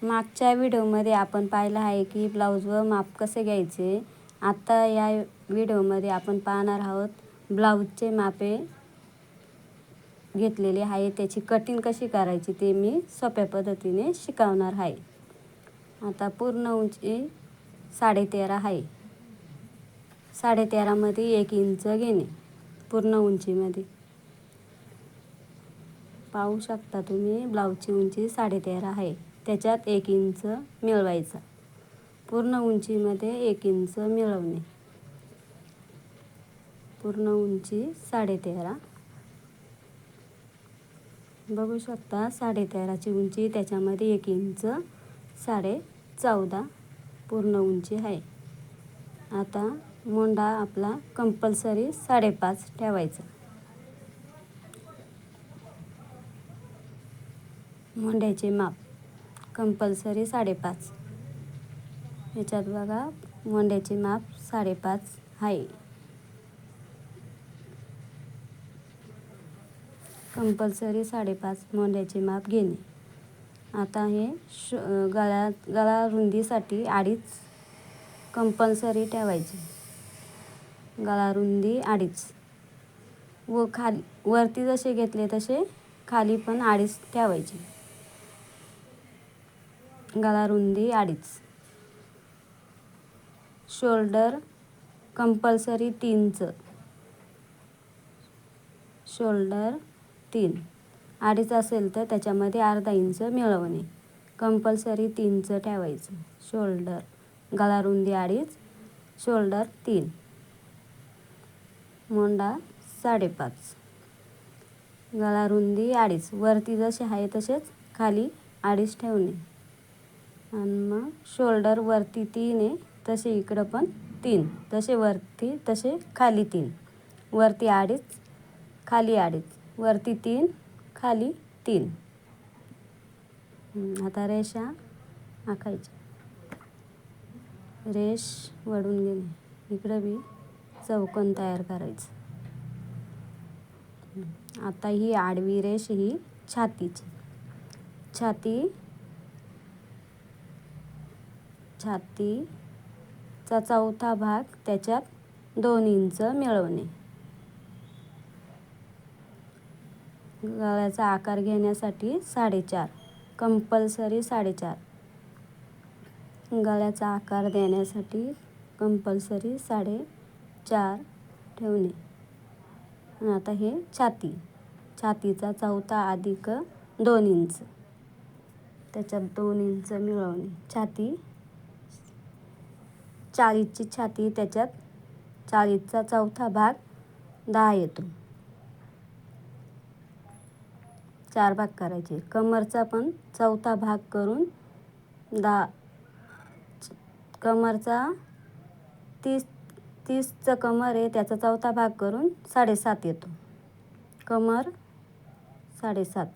मागच्या व्हिडिओमध्ये आपण पाहिलं आहे की ब्लाऊजवर माप कसे घ्यायचे. आता या व्हिडिओमध्ये आपण पाहणार आहोत ब्लाऊजचे मापे घेतलेले आहे, त्याची कटिंग कशी करायची ते मी सोप्या पद्धतीने शिकवणार आहे. आता पूर्ण उंची 13.5 आहे. 13.5 मध्ये 1 इंच घेणे. पूर्ण उंचीमध्ये पाहू शकता तुम्ही, ब्लाऊजची उंची 13.5 आहे, त्याच्यात 1 इंच मिळवायचा. पूर्ण उंचीमध्ये 1 इंच मिळवणे. पूर्ण उंची 13.5 बघू शकता. 13.5ची उंची, त्याच्यामध्ये 1 इंच 14.5 पूर्ण उंची आहे. आता मोंडा आपला कंपल्सरी 5.5 ठेवायचा. मोंड्याचे माप कंपल्सरी 5.5. याच्यात बघा मोंड्याचे माप 5.5 आहे. कंपल्सरी 5.5 मोंड्याचे माप घेणे. आता हे गळा रुंदीसाठी 2.5 कंपल्सरी ठेवायचे. गळा रुंदी 2.5 व खाली वरती जसे घेतले तसे खाली पण 2.5 ठेवायचे. गळा रुंदी 2.5. शोल्डर कंपल्सरी 3च. शोल्डर 3. 2.5 असेल तर त्याच्यामध्ये अर्धा इंच मिळवणे. कंपल्सरी 3च ठेवायचं. शोल्डर गळा रुंदी 2.5, शोल्डर 3, मोंडा 5.5. गळा रुंदी 2.5. वरती जसे आहे तसेच खाली 2.5 ठेवणे. आणि मग शोल्डर वरती 3 आहे, तसे इकडं पण 3. तसे वरती तसे खाली 3. वरती 2.5, खाली 2.5. वरती 3, खाली 3. आता रेषा आखायची. रेष वळून घेणे. इकडं बी चौकोन तयार करायचं. आता ही आडवी रेष ही छातीची. छातीचा चौथा भाग, त्याच्यात 2 इंच मिळवणे. गळ्याचा आकार घेण्यासाठी 4.5 कंपल्सरी 4.5. गळ्याचा आकार देण्यासाठी कंपल्सरी 4.5 ठेवणे. आता हे छातीचा चौथा अधिक 2 इंच, त्याच्यात 2 इंच मिळवणे. छाती 40ची छाती, त्याच्यात 40चा चौथा भाग 10 येतो. 4 भाग करायचे. कमरचा पण चौथा भाग करून 10. कमरचा 30चं कमर आहे, त्याचा चौथा भाग करून 7.5 येतो. कमर 7.5.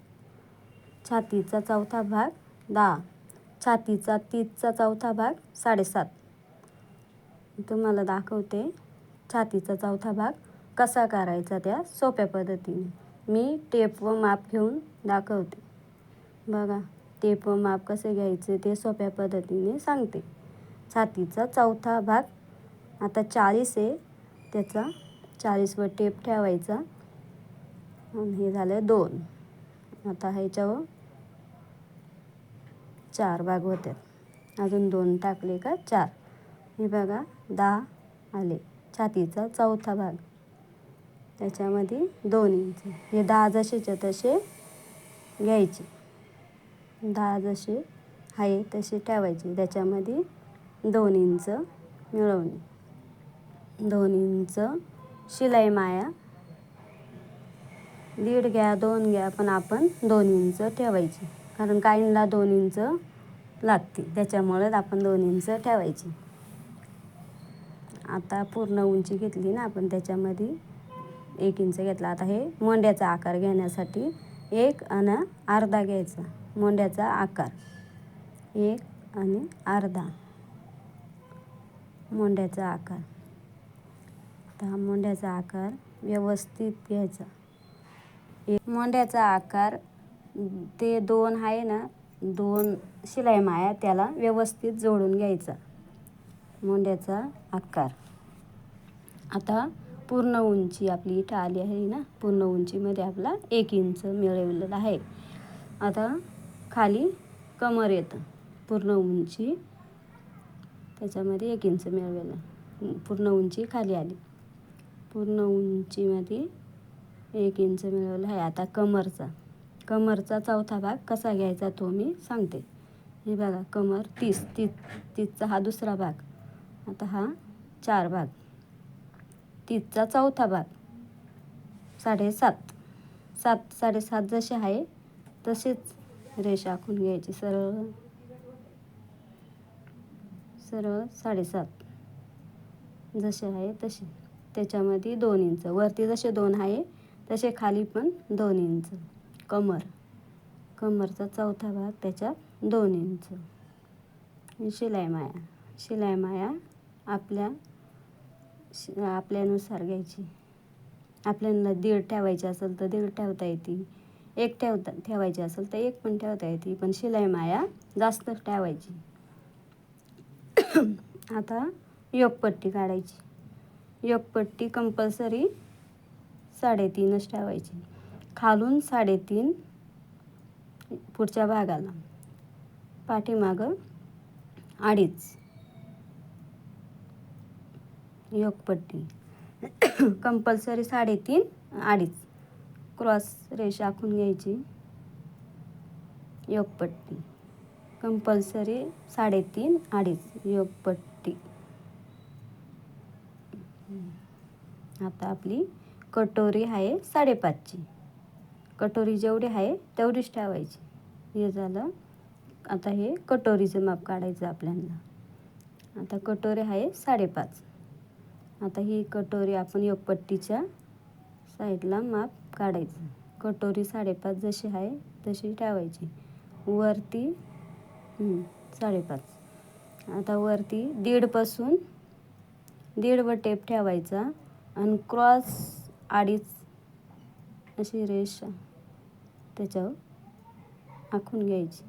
छातीचा चौथा भाग 10. छातीचा 30चा चौथा भाग 7.5. तुम्हाला दाखवते छातीचा चौथा भाग कसा करायचा त्या सोप्या पद्धतीने. मी टेप व माप घेऊन दाखवते. बघा टेप व माप कसे घ्यायचे ते सोप्या पद्धतीने सांगते. छातीचा चौथा भाग आता 40 आहे, त्याचा 40वर टेप ठेवायचा. आणि हे झालं 2. आता ह्याच्यावर 4 भाग होते. अजून 2 टाकले का 4. हे बघा 10 आले. छातीचा चौथा भाग, त्याच्यामध्ये 2 इंच. हे 10 जसेच्या तसे घ्यायचे. 10 जसे आहे तसे ठेवायचे. त्याच्यामध्ये 2 इंच मिळवणे. 2 इंच शिलाई माया 1.5 घ्या 2 घ्या, पण आपण 2 इंच ठेवायची. कारण काहींना 2 इंच लागते, त्याच्यामुळे आपण 2 इंच ठेवायची. आता पूर्ण उंची घेतली ना आपण, त्याच्यामध्ये 1 इंच घेतला. आता हे मोंड्याचा आकार घेण्यासाठी 1 आणि अर्धा घ्यायचा. मोंड्याचा आकार 1 आणि अर्धा. मोंड्याचा आकार. तर मोंड्याचा आकार व्यवस्थित घ्यायचा. मोंड्याचा आकार ते 2 आहे ना, 2 शिलाई माया त्याला व्यवस्थित जोडून घ्यायचा, मोंड्याचा आकार. आता पूर्ण उंची आपली इथं आली आहे ना, पूर्ण उंचीमध्ये आपला 1 इंच मिळवलेलं आहे. आता खाली कमर येतं, पूर्ण उंची त्याच्यामध्ये 1 इंच मिळवलेलं, पूर्ण उंची खाली आली. पूर्ण उंचीमध्ये 1 इंच मिळवलं आहे. आता कमरचा चौथा भाग कसा घ्यायचा तो मी सांगते. हे बघा, कमर 30चा हा दुसरा भाग. आता हा 4 भाग, 30चा चौथा भाग 7.5. 7.5 जसे आहे तसेच रेषा आखून घ्यायची, सरळ सरळ 7.5 जसे आहे तसे. त्याच्यामध्ये 2 इंच वरती, जसे 2 आहे तसे खाली पण 2 इंच. कमरचा चौथा भाग त्याच्यात 2 इंच. शिलाई माया आपल्यानुसार घ्यायची. आपल्याला 1.5 ठेवायची असेल तर 1.5 ठेवता येते, 1 ठेवायची असेल तर 1 पण ठेवता येते, पण शिलाई माया जास्त ठेवायची. आता योगपट्टी काढायची. योगपट्टी कंपल्सरी 3.5च ठेवायची. खालून 3.5 पुढच्या भागाला, पाठीमागं 2.5. योगपट्टी कंपल्सरी 3.5, 2.5 क्रॉस रेषा आखून घ्यायची. योगपट्टी कंपल्सरी 3.5, 2.5 योगपट्टी. आता आपली कटोरी आहे 5.5ची. कटोरी जेवढी आहे तेवढीच ठेवायची. हे झालं. आता हे कटोरीचं माप काढायचं आपल्याला. आता कटोरी आहे 5.5. आता ही कटोरी आपण योगपट्टीच्या साईडला माप काढायचं. कटोरी 5.5 जशी आहे तशी ठेवायची. वरती 5.5. आता वरती 1.5पासून 1.5 टेप ठेवायचा आणि क्रॉस 2.5 अशी रेषा त्याच्यावर आखून घ्यायची.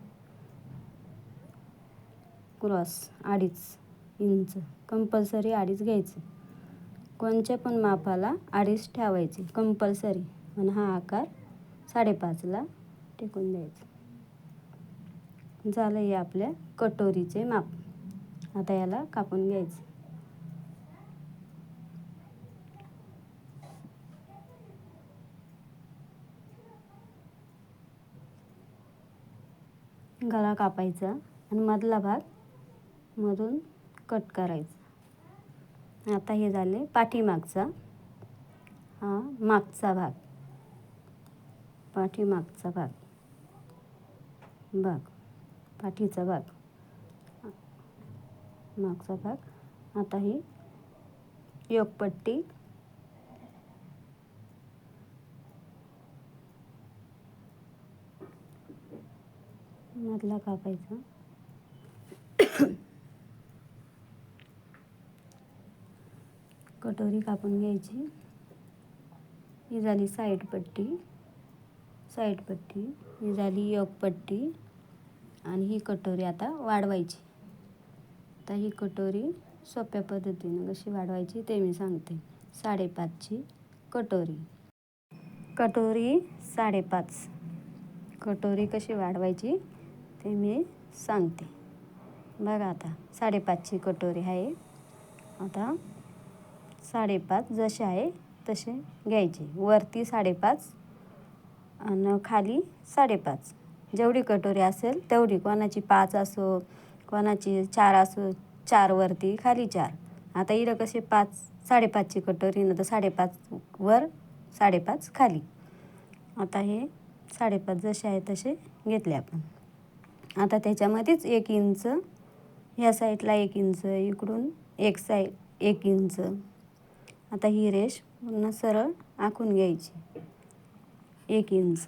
क्रॉस 2.5 इंच कंपल्सरी 2.5 घ्यायचं. कोणत्या पण मापाला 2.5 ठेवायचे कंपल्सरी, आणि हा आकार 5.5ला टेकून द्यायचा. झालं हे आपल्या कटोरीचे माप. आता याला कापून घ्यायचं. गळा कापायचा आणि मधला भाग मधून कट करायचा. आता हे झाले पाठीमागचा, हा मागचा भाग, पाठीमागचा पाठीचा भाग, मागचा भाग. आता ही योगपट्टी मधला कापायचा. कटोरी कापून घ्यायची. ही झाली साईड पट्टी. ही झाली योगपट्टी. आणि ही कटोरी आता वाढवायची. आता ही कटोरी सोप्या पद्धतीने कशी वाढवायची ते मी सांगते. 5.5ची कटोरी. कटोरी 5.5. कटोरी कशी वाढवायची ते मी सांगते. बघा, आता 5.5ची कटोरी आहे. आता 5.5 जसे आहे तसे घ्यायचे. वरती 5.5 आणि खाली 5.5. जेवढी कटोरी असेल तेवढी, कोणाची 5 असो, कोणाची 4 असो, 4 वरती खाली 4. आता इथं कसे 5.5ची कटोरी ना, तर 5.5 वर 5.5 खाली. आता हे 5.5 जसे आहे तसे घेतले आपण. आता त्याच्यामध्येच 1 इंच, ह्या साईडला 1 इंच, इकडून 1 इंच. आता ही रेष पुन्हा सरळ आखून घ्यायची. 1 इंच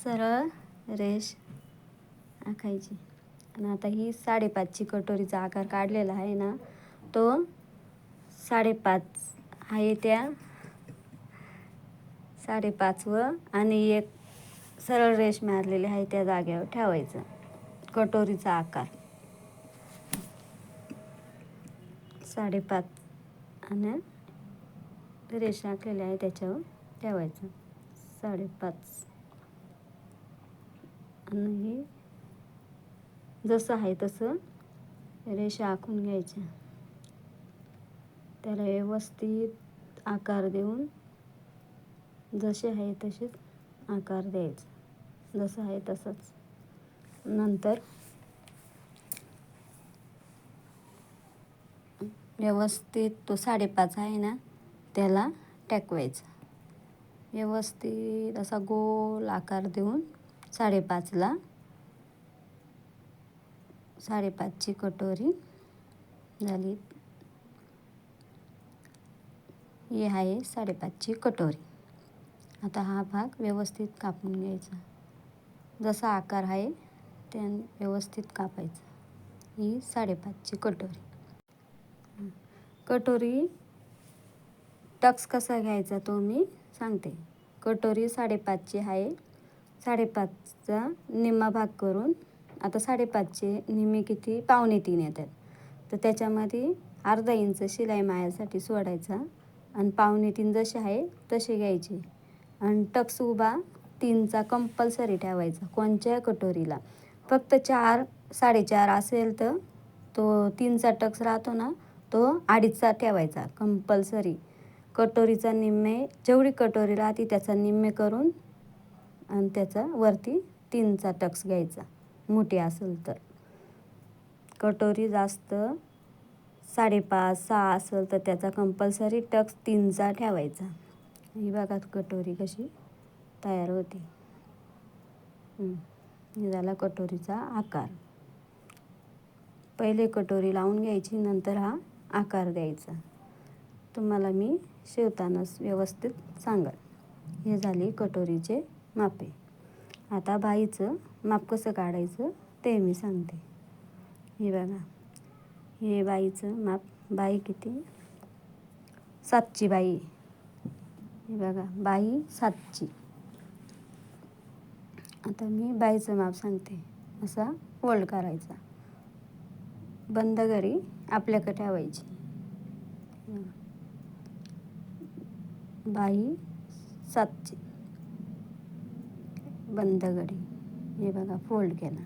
सरळ रेष आखायची. आणि आता ही 5.5ची कटोरीचा आकार काढलेला आहे ना, तो 5.5 आहे त्या 5.5 व आणि 1 सरळ रेष मारलेली आहे त्या जागेवर ठेवायचं. कटोरीचा आकार 5.5 आणि रेष आखलेली आहे त्याच्यावर ठेवायचं 5.5 आणि हे जसं आहे तसं रेषा आखून घ्यायच्या. त्याला व्यवस्थित आकार देऊन जसे आहे तसेच आकार द्यायचा. जसं आहे तसंच. नंतर व्यवस्थित तो 5.5 आहे ना त्याला टेकवायचा. व्यवस्थित असा गोल आकार देऊन 5.5ला 5.5ची कटोरी झाली. ही आहे 5.5ची कटोरी. आता हा भाग व्यवस्थित कापून घ्यायचा. जसा आकार आहे त्या व्यवस्थित कापायचा. ही 5.5ची कटोरी. कटोरी टक्स कसा घ्यायचा तो मी सांगते. कटोरी 5.5ची आहे. 5.5चा निम्मा भाग करून आता 5.5चे निम्मे किती 2.25 येतात. तर त्याच्यामध्ये अर्धा इंच शिलाई मायासाठी सोडायचा आणि 2.25 जसे आहे तसे घ्यायचे. आणि टक्स उभा 3चा कंपल्सरी ठेवायचा कोणत्या कटोरीला. फक्त 4-4.5 असेल तर तो 3चा टक्स राहतो ना तो 2.5चा ठेवायचा कंपल्सरी. कटोरीचा निम्मे जेवढी कटोरी राहते त्याचा निम्मे करून आणि त्याचा वरती 3चा टक्स घ्यायचा मोठी असेल तर. कटोरी जास्त 5.5-6 असेल तर त्याचा कंपल्सरी टक्स 3चा ठेवायचा. ही बघा कटोरी कशी तयार होती. हे झाला कटोरीचा आकार. पहिले कटोरी लावून घ्यायची नंतर हा आकार द्यायचा. तुम्हाला मी शिवतानाच व्यवस्थित सांगेल. हे झाली कटोरीचे मापे. आता बाईचं माप कसं काढायचं ते मी सांगते. हे बघा हे बाईचं माप. बाई किती 7ची बाई. हे बघा बाई 7ची. आता मी बाईचं माप सांगते. असा फोल्ड करायचा. बंद घडी आपल्याकडे ठेवायची. बाई 7ची बंद घडी. हे बघा फोल्ड केला.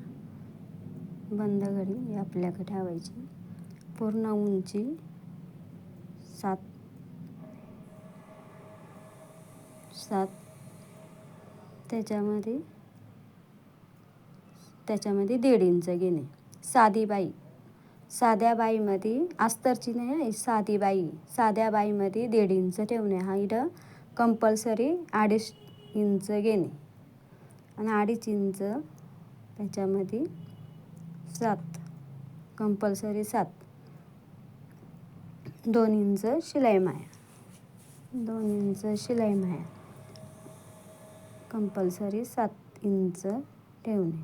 बंद घडी आपल्याकडे ठेवायची. पूर्ण उंची 7 त्याच्यामध्ये 1.5 इंच घेणे. साधी बाई. साध्या बाईमध्ये अस्तरची नाही साधी बाई. साध्या बाईमध्ये 1.5 इंच ठेवणे. हा इथं कंपल्सरी 2.5 इंच घेणे आणि 2.5 इंच त्याच्यामध्ये 7 कंपल्सरी 7. 2 इंच शिलाई माया. 2 इंच शिलाई माया कंपल्सरी 7 इंच ठेवणे.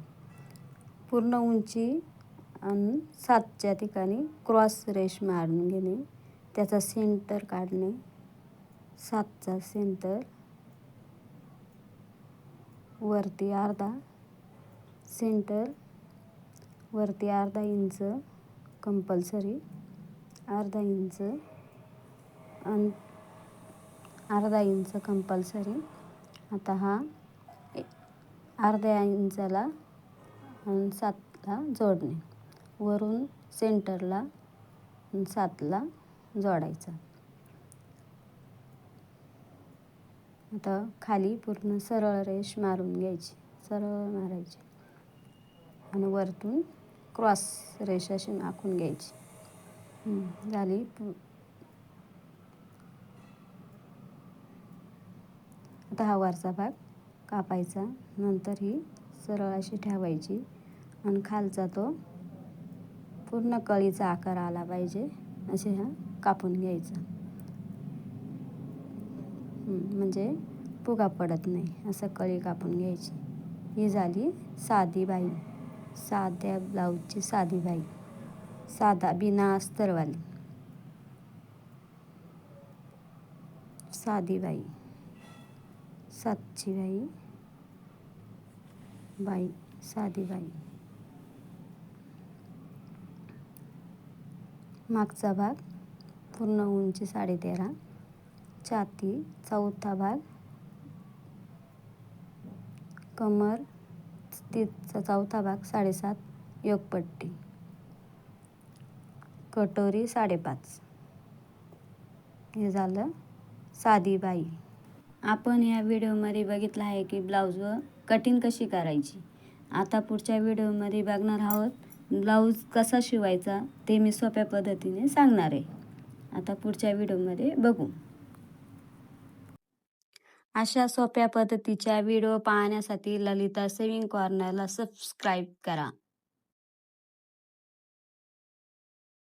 पूर्ण उंची आणि 7च्या ठिकाणी क्रॉस रेष मारून घेणे. त्याचा सेंटर काढणे. 7चा सेंटर वरती अर्धा सेंटर वरती अर्धा इंच कंपल्सरी. अर्धा इंच आणि अर्धा इंच कंपल्सरी. आता हा अर्ध्या इंचाला आणि 7ला जोडणे. वरून सेंटरला 7ला जोडायचा. आता खाली पूर्ण सरळ रेष मारून घ्यायची. सरळ मारायची आणि वरतून क्रॉस रेष अशी आखून घ्यायची. झाली. आता हा वरचा भाग कापायचा. नंतर ही सरळ अशी ठेवायची आणि खालचा तो पूर्ण कळीचा आकार आला पाहिजे असे हा कापून घ्यायचा. म्हणजे फुगा पडत नाही असं कळी कापून घ्यायची. ही झाली साधी बाई. साध्या ब्लाऊजची साधी बाई. साधा बिना अस्तरवाली साधी बाई. 7ची बाई बाई, साधी बाई. मागचा भाग पूर्ण उंची 13.5, छाती चौथा भाग, कमर तिचा चौथा भाग 7.5, योगपट्टी, कटोरी 5.5. हे झालं साधी बाई. आपण या व्हिडिओमध्ये बघितलं आहे की ब्लाऊजवर कटिंग कशी करायची. आता पुढच्या व्हिडिओमध्ये बघणार आहोत ब्लाऊज कसा शिवायचा ते मी सोप्या पद्धतीने सांगणार आहे. आता पुढच्या व्हिडिओमध्ये बघू. अशा सोप्या पद्धतीच्या व्हिडिओ पाहण्यासाठी ललिता सेविंग कॉर्नरला सबस्क्राईब करा.